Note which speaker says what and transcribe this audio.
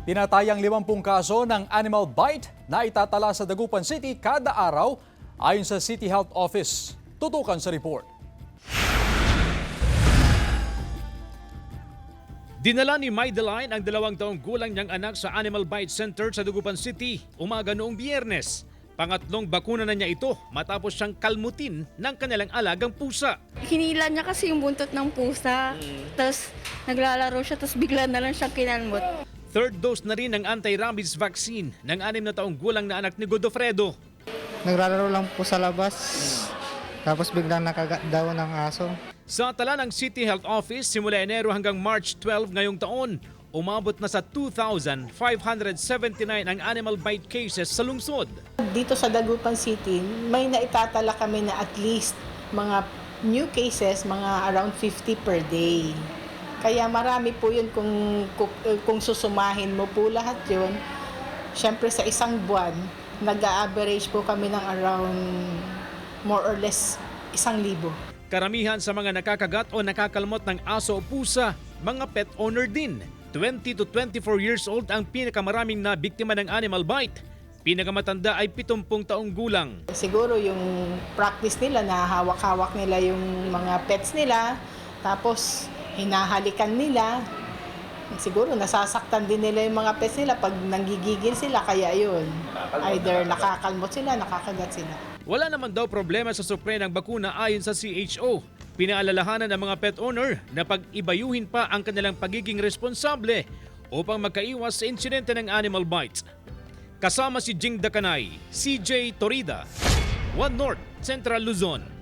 Speaker 1: Tinatayang 50 kaso ng animal bite na itatala sa Dagupan City kada araw ayon sa City Health Office. Tutukan sa report.
Speaker 2: Dinala ni Maideline ang 2 taong gulang niyang anak sa Animal Bite Center sa Dagupan City umaga noong Biyernes. Pangatlong bakuna na niya ito matapos siyang kalmutin ng kanilang alagang pusa.
Speaker 3: Hinila niya kasi yung buntot ng pusa. Tapos naglalaro siya, tapos bigla na lang siyang kinalmot.
Speaker 2: Third dose na rin ng anti-rabies vaccine ng 6 na taong gulang na anak ni Godofredo.
Speaker 4: Naglalaro lang po sa labas, tapos biglang nakagat daw ng aso.
Speaker 2: Sa tala ng City Health Office, simula Enero hanggang March 12 ngayong taon, umabot na sa 2,579 ang animal bite cases sa lungsod.
Speaker 5: Dito sa Dagupan City, may naitatala kami na at least mga new cases, mga around 50 per day. Kaya marami po yun kung susumahin mo po lahat yun. Siyempre sa isang buwan, nag-a-average po kami ng around more or less 1,000.
Speaker 2: Karamihan sa mga nakakagat o nakakalmot ng aso o pusa, mga pet owner din. 20 to 24 years old ang pinakamaraming na biktima ng animal bite. Pinakamatanda ay 70 taong gulang.
Speaker 5: Siguro yung practice nila na hawak-hawak nila yung mga pets nila, tapos hinahalikan nila. Siguro nasasaktan din nila yung mga pets nila pag nanggigigil sila, kaya yun. Either nakakalmot sila, nakakagat sila.
Speaker 2: Wala naman daw problema sa supre ng bakuna ayon sa CHO. Pinaalalahanan ng mga pet owner na pag-ibayuhin pa ang kanilang pagiging responsable upang magkaiwas sa insidente ng animal bite. Kasama si Jing Dakanay, CJ Torida, One North, Central Luzon.